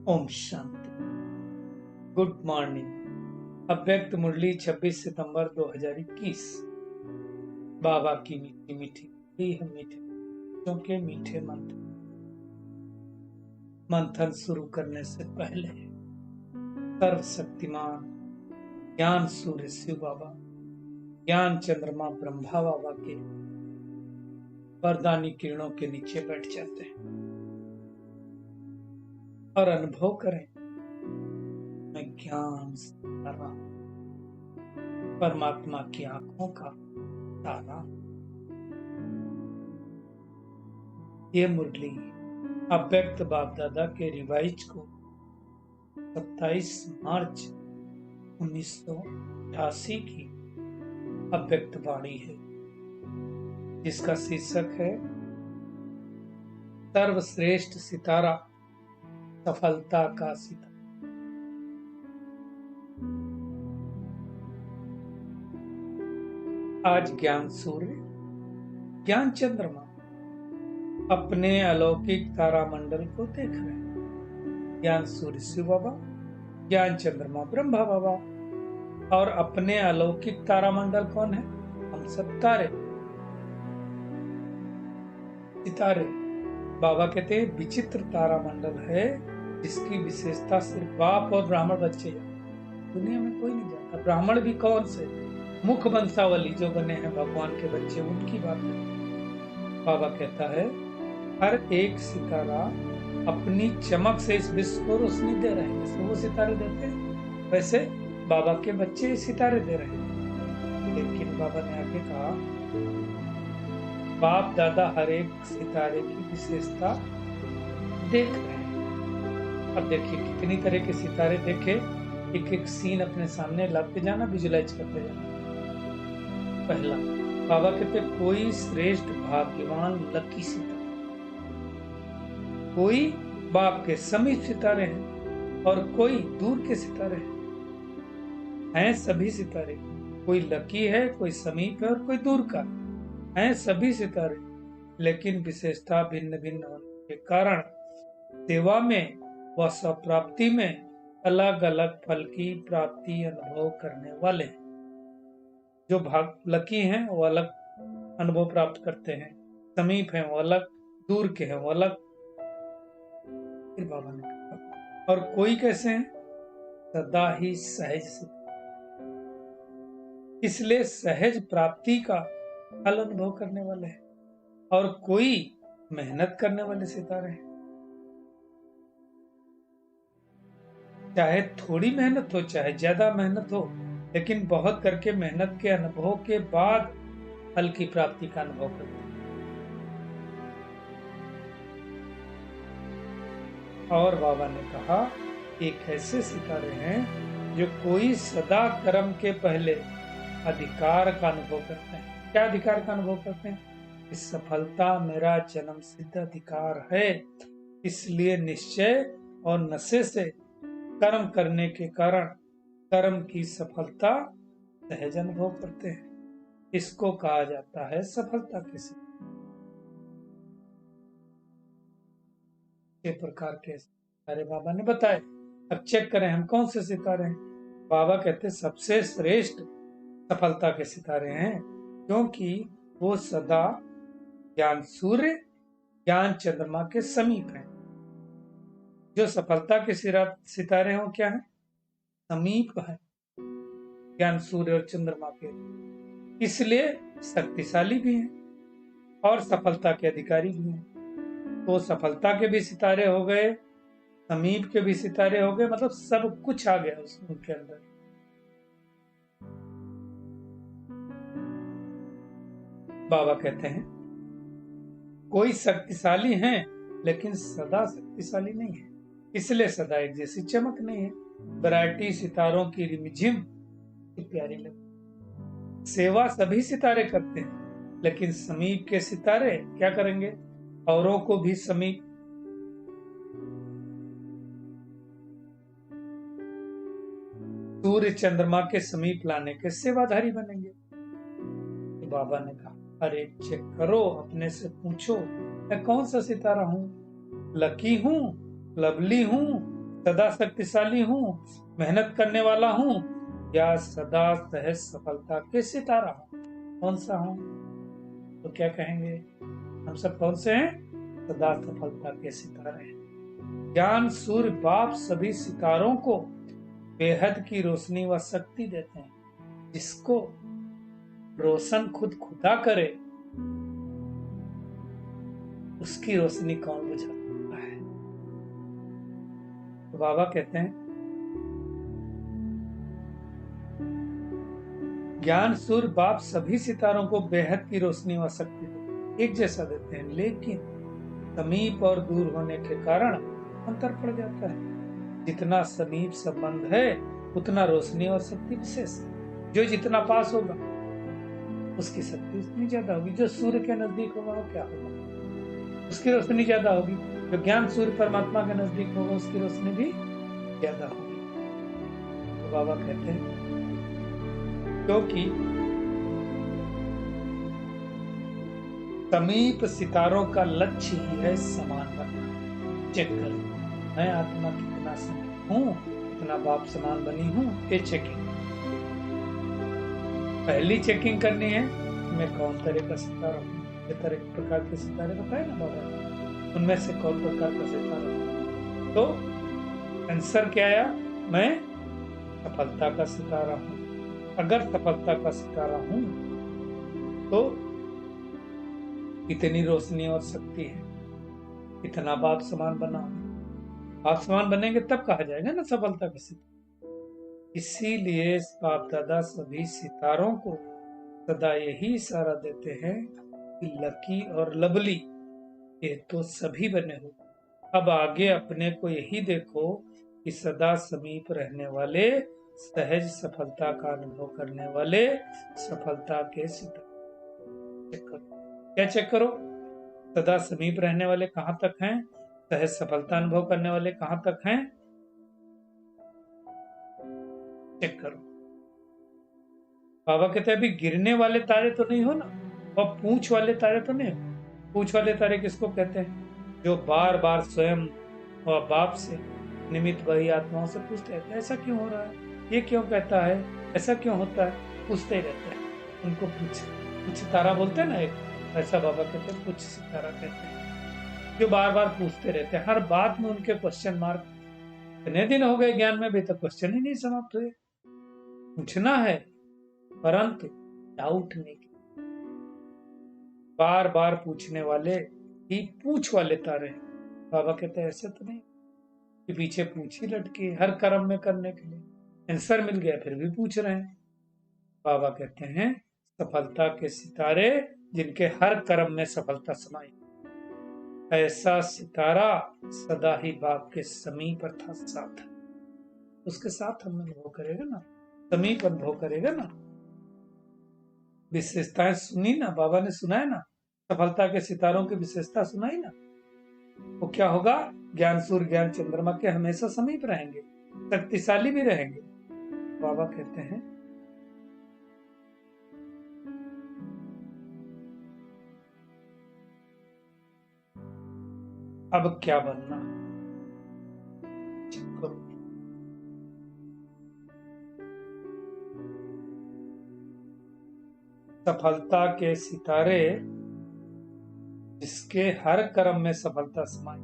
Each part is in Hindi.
ओम शांति। Good morning. अव्यक्त मुरली 26 सितंबर 2021। बाबा की मीठी मीठी मीठे बच्चों के मीठे मंथन शुरू करने से पहले सर्वशक्तिमान ज्ञान सूर्य शिव बाबा, ज्ञान चंद्रमा ब्रह्मा बाबा के वरदानी किरणों के नीचे बैठ जाते हैं और अनुभव करें, मैं ज्ञान से तारा, परमात्मा की आंखों का तारा। ये मुरली अव्यक्त बाप दादा के रिवाइज को 27 मार्च 1988 की अव्यक्त वाणी है, जिसका शीर्षक है सर्वश्रेष्ठ सितारा, सफलता का सितारा। आज ज्ञान सूर्य, ज्ञान चंद्रमा अपने अलौकिक तारामंडल को देख रहे हैं। ज्ञान सूर्य शिव बाबा, ज्ञान चंद्रमा ब्रह्मा बाबा, और अपने अलौकिक तारामंडल कौन है? हम सब तारे, सितारे। बाबा कहते हैं विचित्र तारामंडल है जिसकी विशेषता सिर्फ बाप और ब्राह्मण बच्चे, दुनिया में कोई नहीं जानता। ब्राह्मण भी कौन से? मुख वंशावली जो बने हैं भगवान के बच्चे, उनकी बात है। बाबा कहता है हर एक सितारा अपनी चमक से इस विश्व को रोशनी दे रहे हैं। जैसे वो सितारे देते हैं, वैसे बाबा के बच्चे सितारे दे रहे हैं। लेकिन बाबा ने आगे कहा, बाप दादा हर एक सितारे की विशेषता देख रहे हैं। अब देखिए कितनी तरह के सितारे देखे, एक एक सीन अपने सामने लाते जाना, विजुलाइज करते जाना। पहला, बाबा कहते कोई श्रेष्ठ भाग्यवान लकी सितारा, कोई बाप के समीप सितारे हैं और कोई दूर के सितारे हैं सभी सितारे। कोई लकी है, कोई समीप है और कोई दूर का है, सभी सितारे। लेकिन विशेषता भिन्न भिन्न होने के कारण सेवा में व स्वप्राप्ति में अलग अलग फल की प्राप्ति अनुभव करने वाले हैं। जो भाग लकी हैं वो अलग अनुभव प्राप्त करते हैं, समीप हैं वो अलग, दूर के हैं वो अलग। फिर बाबा ने कहा, और कोई कैसे हैं? सदा ही सहज सितारे, इसलिए सहज प्राप्ति का फल अनुभव करने वाले हैं। और कोई मेहनत करने वाले सितारे हैं, चाहे थोड़ी मेहनत हो चाहे ज्यादा मेहनत हो, लेकिन बहुत करके मेहनत के अनुभव के बाद फल की प्राप्ति का अनुभव करते हैं। और बाबा ने कहा एक ऐसे सितारे हैं जो कोई सदा कर्म के पहले अधिकार का अनुभव करते हैं। क्या अधिकार का अनुभव करते हैं? इस सफलता मेरा जन्म सिद्ध अधिकार है, इसलिए निश्चय और नशे से कर्म करने के कारण कर्म की सफलता सहज अनुभव करते हैं। इसको कहा जाता है सफलता के प्रकार के सितारे बाबा ने बताए। अब चेक करें हम कौन से सितारे हैं। बाबा कहते सबसे श्रेष्ठ सफलता के सितारे हैं, क्योंकि वो सदा ज्ञान सूर्य, ज्ञान चंद्रमा के समीप हैं। जो सफलता के सितारे हैं वो क्या है? समीप है ज्ञान सूर्य और चंद्रमा के, इसलिए शक्तिशाली भी हैं और सफलता के अधिकारी भी हैं। तो सफलता के भी सितारे हो गए, समीप के भी सितारे हो गए, मतलब सब कुछ आ गया उनके अंदर। बाबा कहते हैं कोई शक्तिशाली है लेकिन सदा शक्तिशाली नहीं है, इसलिए सदा एक जैसी चमक नहीं है। वैरायटी सितारों की रिमझिम प्यारी लगती। सेवा सभी सितारे करते हैं, लेकिन समीप के सितारे क्या करेंगे? औरों को भी समीप सूर्य चंद्रमा के समीप लाने के सेवाधारी बनेंगे। तो बाबा ने कहा अरे चेक करो, अपने से पूछो मैं कौन सा सितारा हूँ? लकी हूँ, लवली हूँ, सदा शक्तिशाली हूँ, मेहनत करने वाला हूँ, या सदा सहज सफलता के सितारा हूँ? कौन सा हूँ? तो क्या कहेंगे? हम सब कौन से हैं? सदा सफलता के सितारे हैं। ज्ञान सूर्य बाप सभी सितारों को बेहद की रोशनी व शक्ति देते हैं। जिसको रोशन खुद खुदा करे, उसकी रोशनी कौन बुझा सकता है? तो बाबा कहते हैं ज्ञान सूर्य बाप सभी सितारों को बेहद की रोशनी व शक्ति एक जैसा देते हैं, लेकिन समीप और दूर होने के कारण अंतर पड़ जाता है। जितना समीप संबंध है उतना रोशनी और शक्ति विशेष है। जो जितना पास होगा उसकी शक्ति उतनी ज्यादा होगी। जो सूर्य के नजदीक होगा वो क्या होगा? उसकी रोशनी ज्यादा होगी। जो ज्ञान सूर्य परमात्मा के नजदीक होगा उसकी रोशनी भी ज्यादा होगी। तो बाबा कहते हैं क्योंकि समीप सितारों का लक्ष्य ही है समान बनना। चेक कर, मैं आत्मा कितना समीप हूँ, कितना बाप समान बनी हूँ, ये चेकिंग। पहली चेकिंग करनी है मैं कौन तरह का सितारा हूँ। ये तरह प्रकार के सितारे बताए ना बाबा, उनमें से कौन प्रकार का सितारा हूँ। तो आंसर क्या आया? मैं सफलता का सितारा हूँ। अगर सफलता का सितारा हूं तो इतनी रोशनी और शक्ति है, इतना बाप समान बना। बाप समान बनेंगे तब कहा जाएगा ना सफलता का सितारा। इसीलिए बाप दादा सभी सितारों को सदा यही इशारा देते हैं कि लकी और लवली ये तो सभी बने हो। अब आगे अपने को यही देखो कि सदा समीप रहने वाले, सहज सफलता का अनुभव करने वाले सफलता के सितारे। चेक करो, क्या चेक करो? सदा समीप रहने वाले कहां तक हैं? सहज सफलता अनुभव करने वाले कहां तक हैं? चेक करो। बाबा कहते हैं अभी गिरने वाले तारे तो नहीं हो ना, और पूंछ वाले तारे तो नहीं हो। पूंछ वाले तारे किसको कहते हैं? जो बार बार स्वयं और बाप से निमित्त वही आत्माओं से पूछते रहते हैं ऐसा क्यों हो रहा है, ये क्यों कहता है, ऐसा क्यों होता है, पूछते ही रहते हैं। उनको कुछ सितारा बोलते हैं ना, एक ऐसा बाबा कहते हैं, कुछ सितारा कहते हैं, जो बार बार पूछते रहते हैं। हर बात में उनके क्वेश्चन मार्क। इतने दिन हो गए ज्ञान में, अभी तक क्वेश्चन ही नहीं समाप्त हुए। पूछना है परंतु डाउट नहीं। बार बार पूछने वाले ही पूछ वाले तारे। बाबा कहते हैं ऐसे तो नहीं कि पीछे पूछ ही लटकी हर कर्म में करने के लिए, आंसर मिल गया फिर भी पूछ रहे हैं। बाबा कहते हैं सफलता के सितारे जिनके हर कर्म में सफलता समाई, ऐसा सितारा सदा ही बाप के समीप अर्थात साथ है। उसके साथ हम अनुभव करेगा ना, समीप अनुभव करेगा ना। विशेषताएं सुनी ना, बाबा ने सुनाया ना, सफलता के सितारों की विशेषता सुनाई ना। वो क्या होगा? ज्ञान सूर्य ज्ञान चंद्रमा के हमेशा समीप रहेंगे, शक्तिशाली भी रहेंगे। बाबा कहते हैं अब क्या बनना? सफलता के सितारे जिसके हर कर्म में सफलता समाई,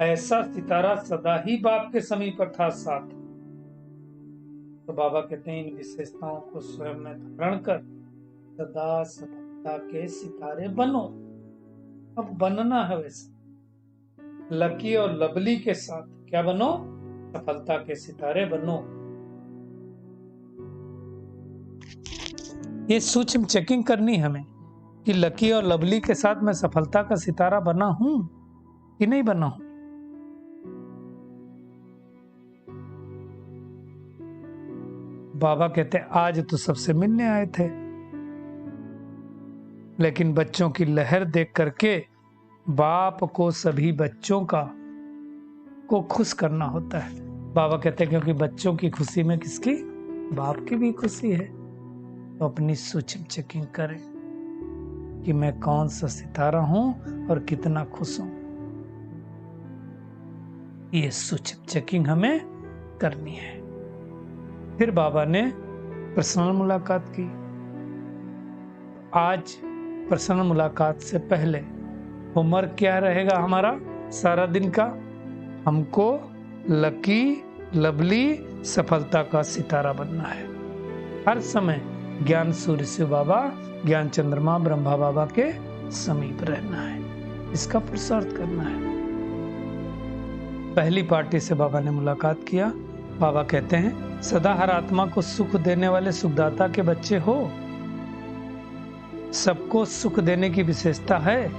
ऐसा सितारा सदा ही बाप के समीप अर्थात साथ। तो बाबा कहते हैं इन विशेषताओं को स्वयं में धारण कर सदा सफलता के सितारे बनो। अब बनना है वैसे लकी और लवली के साथ। क्या बनो? सफलता के सितारे बनो। ये सूक्ष्म चेकिंग करनी हमें कि लकी और लवली के साथ मैं सफलता का सितारा बना हूं कि नहीं बना हूं। बाबा कहते हैं आज तो सबसे मिलने आए थे, लेकिन बच्चों की लहर देख करके बाप को सभी बच्चों को खुश करना होता है। बाबा कहते हैं क्योंकि बच्चों की खुशी में किसकी? बाप की भी खुशी है। तो अपनी सूक्ष्म चेकिंग करें कि मैं कौन सा सितारा हूं और कितना खुश हूं। ये सूचित चेकिंग हमें करनी है। फिर बाबा ने पर्सनल मुलाकात की। आज पर्सनल मुलाकात से पहले होमवर्क क्या रहेगा हमारा सारा दिन का? हमको लकी लवली सफलता का सितारा बनना है। हर समय ज्ञान सूर्य शिव बाबा, ज्ञान चंद्रमा ब्रह्मा बाबा के समीप रहना है, इसका पुरुषार्थ करना है। पहली पार्टी से बाबा ने मुलाकात किया। बाबा कहते हैं सदा हर आत्मा को सुख देने वाले सुखदाता के बच्चे हो। सबको सुख देने की विशेषता है।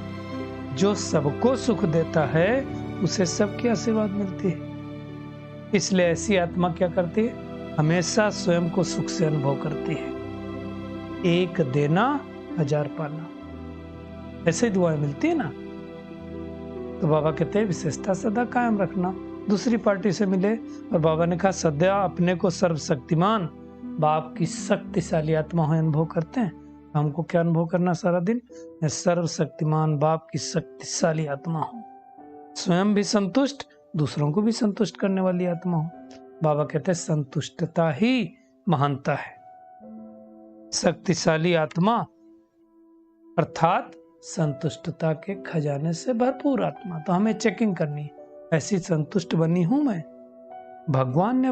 जो सबको सुख देता है उसे सबकी आशीर्वाद मिलती है। इसलिए ऐसी आत्मा क्या करती है? हमेशा स्वयं को सुख से अनुभव करती है। एक देना 1000 पाना, ऐसे दुआएं मिलती है ना। तो बाबा कहते हैं विशेषता सदा कायम रखना। दूसरी पार्टी से मिले और बाबा ने कहा सदा अपने को सर्वशक्तिमान बाप की शक्तिशाली आत्मा हो अनुभव करते हैं। हमको क्या अनुभव करना सारा दिन? मैं सर्वशक्तिमान बाप की शक्तिशाली आत्मा हूं, स्वयं भी संतुष्ट, दूसरों को भी संतुष्ट करने वाली आत्मा हूं। बाबा कहते हैं संतुष्टता ही महानता है। शक्तिशाली आत्मा अर्थात संतुष्टता के खजाने से भरपूर आत्मा। तो हमें चेकिंग करनी है, ऐसी संतुष्ट बनी हूं मैं? भगवान ने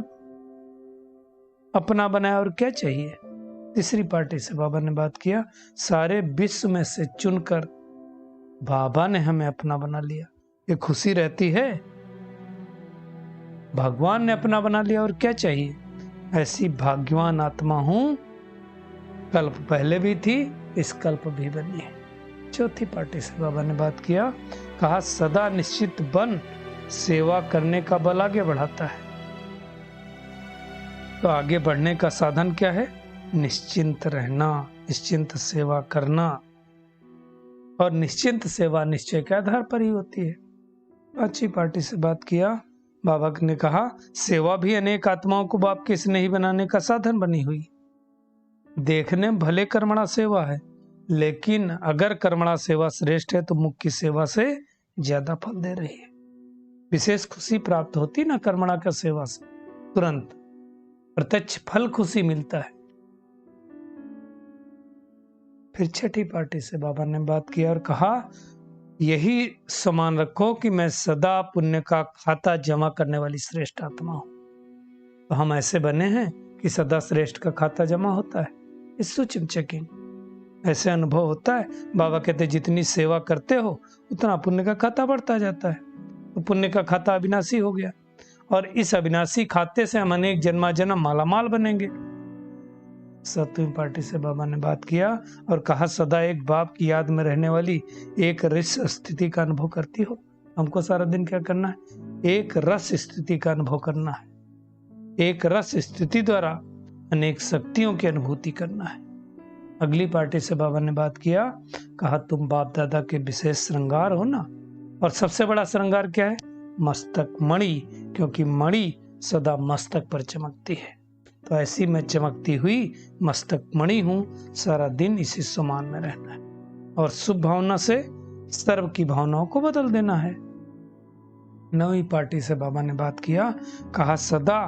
अपना बनाया और क्या चाहिए? तीसरी पार्टी से बाबा ने बात किया। सारे विश्व में से चुनकर बाबा ने हमें अपना बना लिया, ये खुशी रहती है। भगवान ने अपना बना लिया और क्या चाहिए? ऐसी भाग्यवान आत्मा हूं, कल्प पहले भी थी, इस कल्प भी बनी है। चौथी पार्टी से बाबा ने बात किया। कहा सदा निश्चित बन सेवा करने का बल आगे बढ़ाता है। तो आगे बढ़ने का साधन क्या है? निश्चिंत रहना, निश्चिंत सेवा करना। और निश्चिंत सेवा निश्चय के आधार पर ही होती है। अच्छी पार्टी से बात किया। बाबा ने कहा सेवा भी अनेक आत्माओं को बाप के स्नेही बनाने का साधन बनी हुई। देखने भले कर्मणा सेवा है, लेकिन अगर कर्मणा सेवा श्रेष्ठ है तो मुख्य सेवा से ज्यादा फल दे रही है। विशेष खुशी प्राप्त होती ना कर्मणा का सेवा से, तुरंत प्रत्यक्ष फल खुशी मिलता है। फिर छठी पार्टी से बाबा ने बात किया और कहा यही समान रखो कि मैं सदा पुण्य का खाता जमा करने वाली श्रेष्ठ आत्मा हूं। तो हम ऐसे बने हैं कि सदा श्रेष्ठ का खाता जमा होता है। इस सूक्ष्म चेकिंग ऐसे अनुभव होता है। बाबा कहते जितनी सेवा करते हो उतना पुण्य का खाता बढ़ता जाता है। तो पुण्य का खाता अविनाशी हो गया और इस अविनाशी खाते से हम अनेक जन्माजन्म मालामाल बनेंगे। सातवीं पार्टी से बाबा ने बात किया और कहा सदा एक बाप की याद में रहने वाली एक रस स्थिति का अनुभव करती हो। हमको सारा दिन क्या करना है? एक रस स्थिति का अनुभव करना है। एक रस स्थिति द्वारा अनेक शक्तियों की अनुभूति करना है। अगली पार्टी से बाबा ने बात किया। कहा तुम बाप दादा के विशेष श्रृंगार हो ना, और सबसे बड़ा श्रृंगार क्या है? मस्तक मणि, क्योंकि मणि सदा मस्तक पर चमकती है। तो ऐसी मैं चमकती हुई मस्तक मणि हूं। सारा दिन इसी समान में रहना है और शुभ भावना से सर्व की भावनाओं को बदल देना है। नवीं पार्टी से बाबा ने बात किया। कहा सदा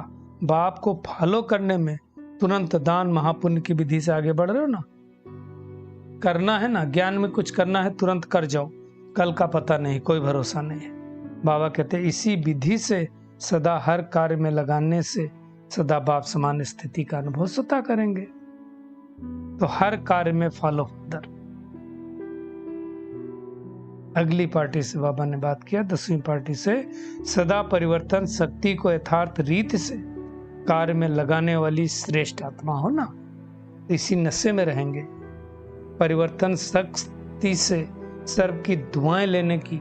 बाप को फॉलो करने में तुरंत दान महापुण्य की विधि से आगे बढ़ रहे हो ना। करना है ना, ज्ञान में कुछ करना है तुरंत कर जाओ, कल का पता नहीं, कोई भरोसा नहीं है। बाबा कहते इसी विधि से सदा हर कार्य में लगाने से सदा बाप समान स्थिति का अनुभव स्वतः करेंगे। तो हर कार्य में फॉलो दर। अगली पार्टी से बाबा ने बात किया। 10वीं पार्टी से सदा परिवर्तन शक्ति को यथार्थ रीति से कार्य में लगाने वाली श्रेष्ठ आत्मा हो ना। इसी नशे में रहेंगे। परिवर्तन शक्ति से सर्व की दुआएं लेने की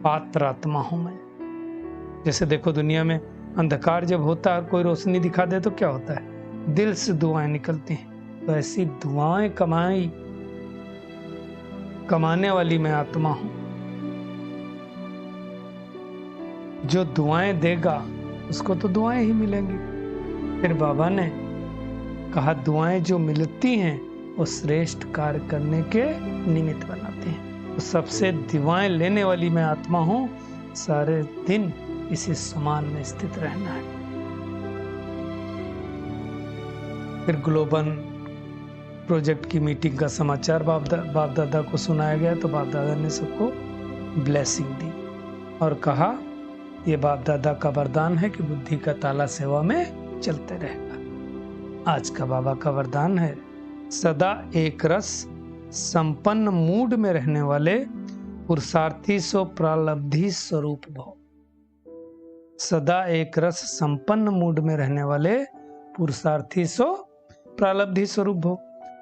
पात्र आत्मा हूं मैं। जैसे देखो दुनिया में अंधकार जब होता है, कोई रोशनी दिखा दे तो क्या होता है? दिल से दुआएं निकलती हैं। तो ऐसी दुआएं कमाने वाली मैं आत्मा हूं। जो दुआएं देगा उसको तो दुआएं ही मिलेंगी। फिर बाबा ने कहा दुआएं जो मिलती हैं वो श्रेष्ठ कार्य करने के निमित्त बनाती हैं। तो सबसे दुआएं लेने वाली मैं आत्मा हूं। सारे दिन इसी समान में स्थित रहना है। फिर ग्लोबल प्रोजेक्ट की मीटिंग का समाचार बाप दादा को सुनाया गया, तो बाप दादा ने सबको ब्लेसिंग दी और कहा ये बाप दादा का वरदान है कि बुद्धि का ताला सेवा में चलते रहेगा। आज का बाबा का वरदान है, सदा एक रस संपन्न मूड में रहने वाले पुरुषार्थी सो प्रालब्धि स्वरूप भव। सदा एक रस संपन्न मूड में रहने वाले पुरुषार्थी सो प्रालब्धि स्वरूप भव।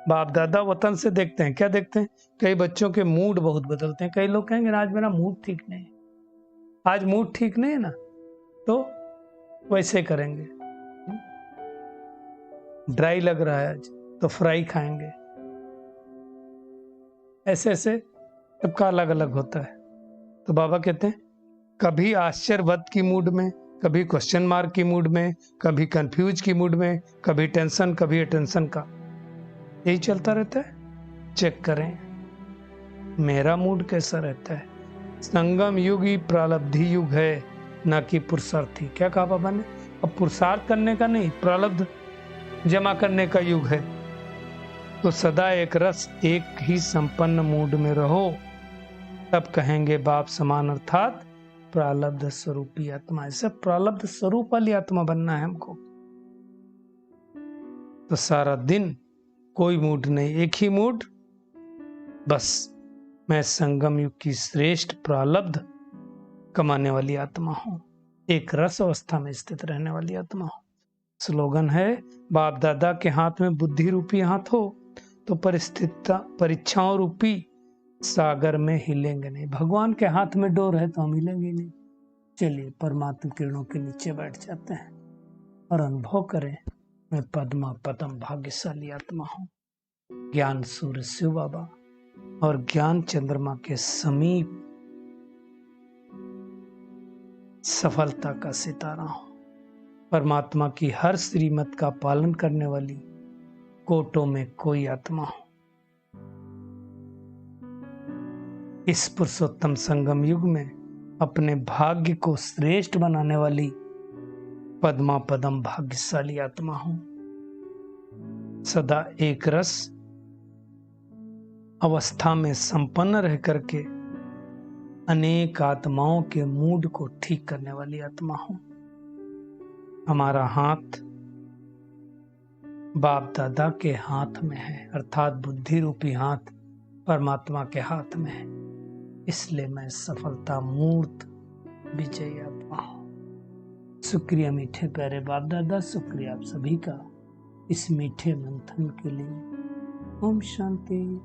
बाप दादा वतन से देखते हैं, क्या देखते हैं? कई बच्चों के मूड बहुत बदलते हैं। कई लोग कहेंगे आज मेरा मूड ठीक नहीं है, आज मूड ठीक नहीं है ना, तो वैसे करेंगे। ड्राई लग रहा है आज, तो फ्राई खाएंगे। ऐसे ऐसे सबका अलग अलग होता है। तो बाबा कहते हैं कभी आश्चर्यवत की मूड में, कभी क्वेश्चन मार्क की मूड में, कभी कंफ्यूज की मूड में, कभी टेंशन, कभी अटेंशन का, यही चलता रहता है। चेक करें मेरा मूड कैसा रहता है। संगम युग ही प्रारब्धि युग है, ना कि पुरुषार्थी। क्या कहा बाबा ने? अब पुरुषार्थ करने का नहीं, प्रारब्ध जमा करने का युग है। तो सदा एक रस एक ही संपन्न मूड में रहो, तब कहेंगे बाप समान, अर्थात प्रारब्ध स्वरूपी आत्मा। ऐसे प्रारब्ध स्वरूप वाली आत्मा बनना है हमको। तो सारा दिन कोई मूड नहीं, एक ही मूड, बस मैं संगम युग की श्रेष्ठ प्रारब्ध कमाने वाली आत्मा हूं, एक रस अवस्था में स्थित रहने वाली आत्मा हूं। स्लोगन है, बाप दादा के हाथ में बुद्धि रूपी हाथ हो तो परीक्षाओं रूपी सागर में हिलेंगे नहीं। भगवान के हाथ में डोर है तो हम हिलेंगे नहीं। चलिए परमात्मा किरणों के नीचे बैठ जाते हैं और अनुभव करें, मैं पद्मा पदम भाग्यशाली आत्मा हूं। ज्ञान सूर्य शिव बाबा और ज्ञान चंद्रमा के समीप सफलता का सितारा हूं। परमात्मा की हर श्रीमत का पालन करने वाली कोटों में कोई आत्मा हूं। इस पुरुषोत्तम संगम युग में अपने भाग्य को श्रेष्ठ बनाने वाली पद्मा पदम भाग्यशाली आत्मा हूं। सदा एक रस अवस्था में संपन्न रह करके अनेक आत्माओं के मूड को ठीक करने वाली आत्मा हूं। हमारा हाथ बाप दादा के हाथ में है, अर्थात बुद्धि रूपी हाथ परमात्मा के हाथ में है। इसलिए मैं सफलता मूर्त विजयी आत्मा हूं। शुक्रिया मीठे प्यारे बाप दादा, शुक्रिया आप सभी का इस मीठे मंथन के लिए। ओम शांति।